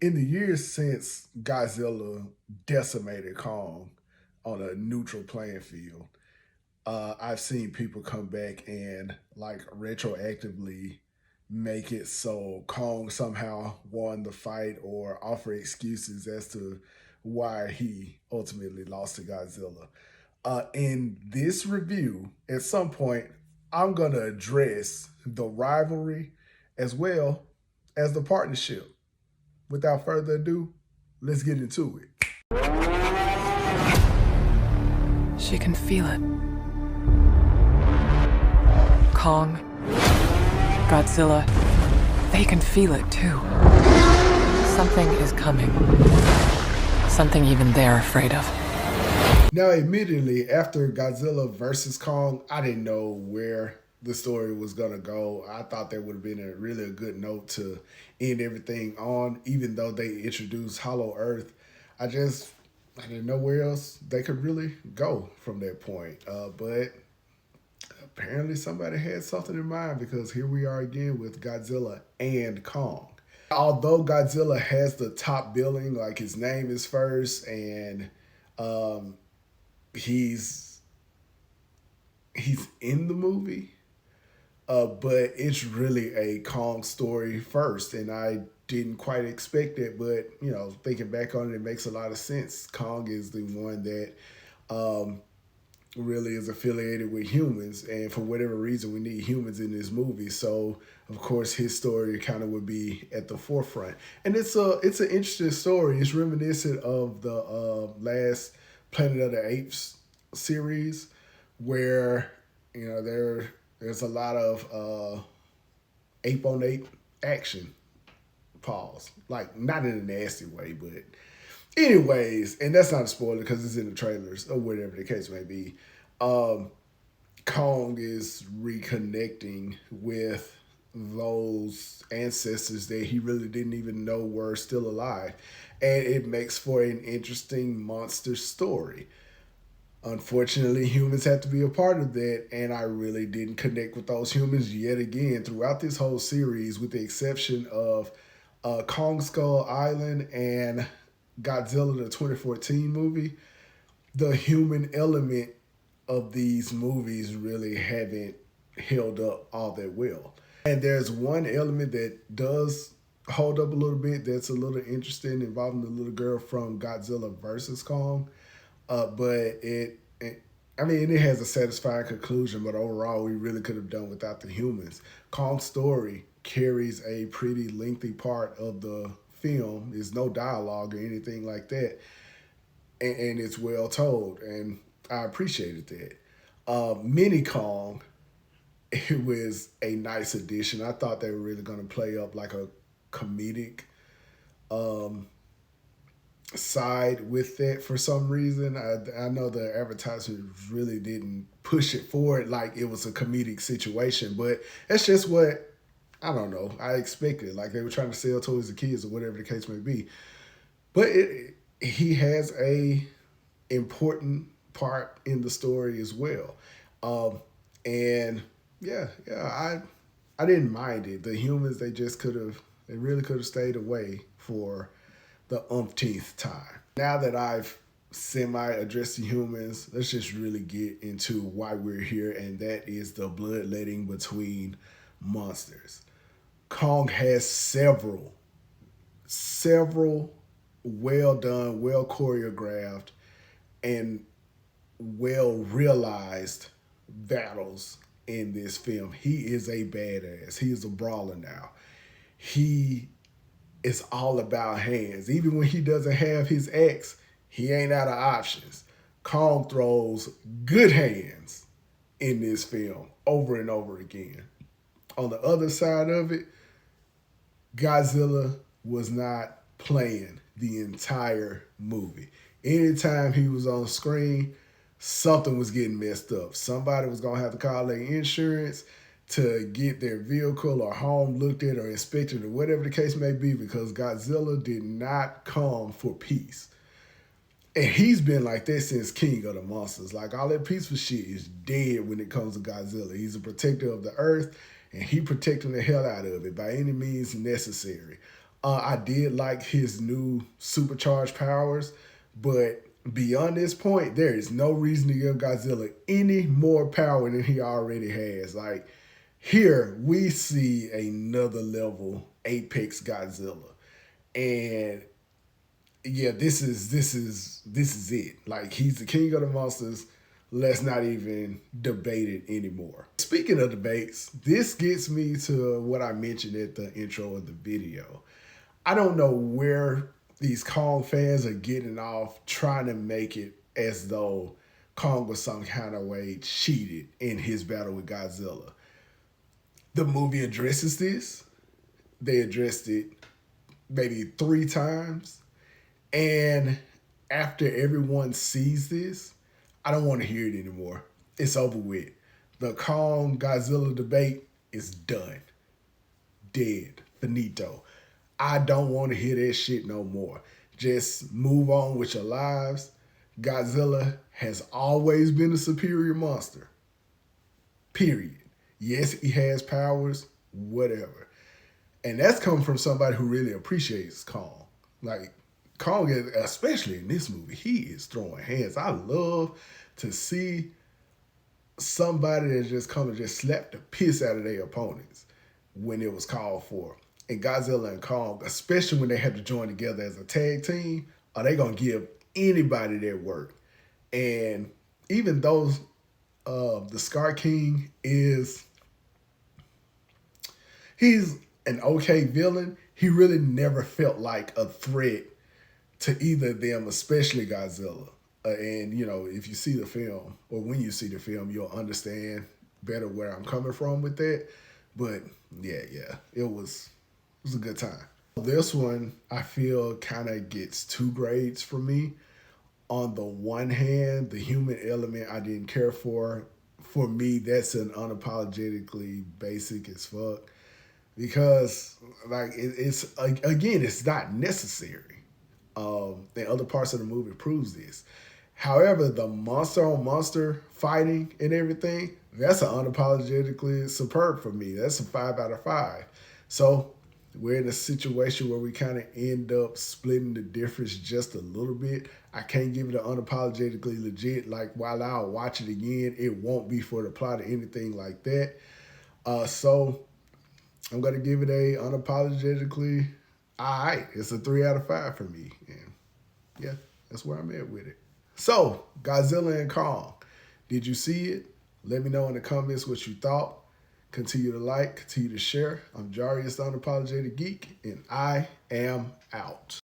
In the years since Godzilla decimated Kong on a neutral playing field, I've seen people come back and like retroactively make it so Kong somehow won the fight or offer excuses as to why he ultimately lost to Godzilla. In this review, at some point, I'm going to address the rivalry as well as the partnership. Without further ado, let's get into it. She can feel it. Kong, Godzilla, they can feel it too. Something is coming. Something even they're afraid of. Now, admittedly, after Godzilla versus Kong, I didn't know where the story was gonna go. I thought that would have been a good note to end everything on, even though they introduced Hollow Earth. I didn't know where else they could really go from that point. But apparently somebody had something in mind because here we are again with Godzilla and Kong. Although Godzilla has the top billing, like his name is first, and um, he's in the movie, but it's really a Kong story first, and I didn't quite expect it. But thinking back on it, it makes a lot of sense. Kong is the one that um, really is affiliated with humans, and for whatever reason we need humans in this movie, so of course his story kind of would be at the forefront. And it's an interesting story. It's reminiscent of the last Planet of the Apes series, where there's a lot of ape on ape action. Pause. Like, not in a nasty way, but anyways, and that's not a spoiler because it's in the trailers or whatever the case may be. Um, Kong is reconnecting with those ancestors that he really didn't even know were still alive. And it makes for an interesting monster story. Unfortunately, humans have to be a part of that, and I really didn't connect with those humans yet again throughout this whole series, with the exception of Kong Skull Island and Godzilla the 2014 movie. The human element of these movies really haven't held up all that well. And there's one element that does hold up a little bit that's a little interesting, involving the little girl from Godzilla versus Kong. But it has a satisfying conclusion, but overall, we really could have done without the humans. Kong's story carries a pretty lengthy part of the film. There's no dialogue or anything like that, and it's well told, and I appreciated that. Mini Kong, it was a nice addition. I thought they were really going to play up like a comedic um, side with that for some reason. I know the advertisement really didn't push it forward like it was a comedic situation, but that's just what, I don't know, I expected. Like they were trying to sell toys to kids or whatever the case may be. But he has a important part in the story as well. And I didn't mind it. The humans, they really could have stayed away for the umpteenth time. Now that I've semi-addressed the humans, let's just really get into why we're here, and that is the bloodletting between monsters. Kong has several well done, well choreographed, and well realized battles in this film. He is a badass. He is a brawler now. He is all about hands. Even when he doesn't have his X, he ain't out of options. Kong throws good hands in this film over and over again. On the other side of it, Godzilla was not playing the entire movie. Anytime he was on screen, something was getting messed up. Somebody was going to have to call their insurance to get their vehicle or home looked at or inspected or whatever the case may be, because Godzilla did not come for peace. And he's been like that since King of the Monsters. Like, all that peaceful shit is dead when it comes to Godzilla. He's a protector of the earth, and he protecting the hell out of it by any means necessary. I did like his new supercharged powers, but beyond this point, there is no reason to give Godzilla any more power than he already has. Like, here we see another level Apex Godzilla. And yeah, this is it. Like, he's the king of the monsters. Let's not even debate it anymore. Speaking of debates, this gets me to what I mentioned at the intro of the video. I don't know where these Kong fans are getting off trying to make it as though Kong was some kind of way cheated in his battle with Godzilla. The movie addresses this. They addressed it maybe 3 times. And after everyone sees this, I don't want to hear it anymore. It's over with. The Kong Godzilla debate is done. Dead. Finito. I don't want to hear that shit no more. Just move on with your lives. Godzilla has always been a superior monster. Period. Yes, he has powers, whatever. And that's coming from somebody who really appreciates Kong. Like, Kong, especially in this movie, he is throwing hands. I love to see somebody that just come and just slap the piss out of their opponents when it was called for. And Godzilla and Kong, especially when they have to join together as a tag team, are they going to give anybody their work? And even though the Scar King he's an okay villain, he really never felt like a threat to either of them, especially Godzilla. And, you know, if you see the film, or when you see the film, you'll understand better where I'm coming from with that. But, yeah, it was a good time. This one, I feel, kind of gets 2 grades for me. On the one hand, the human element I didn't care for. For me, that's an unapologetically basic as fuck. Because, like, it's not necessary. And other parts of the movie proves this. However, the monster on monster fighting and everything, that's an unapologetically superb for me. That's a 5 out of 5. So we're in a situation where we kind of end up splitting the difference just a little bit. I can't give it an unapologetically legit. Like, while I'll watch it again, it won't be for the plot or anything like that. So I'm going to give it a unapologetically, all right. It's a 3 out of 5 for me. And yeah, that's where I'm at with it. So, Godzilla and Kong, did you see it? Let me know in the comments what you thought. Continue to like, continue to share. I'm Jarius, the Unapologetic Geek, and I am out.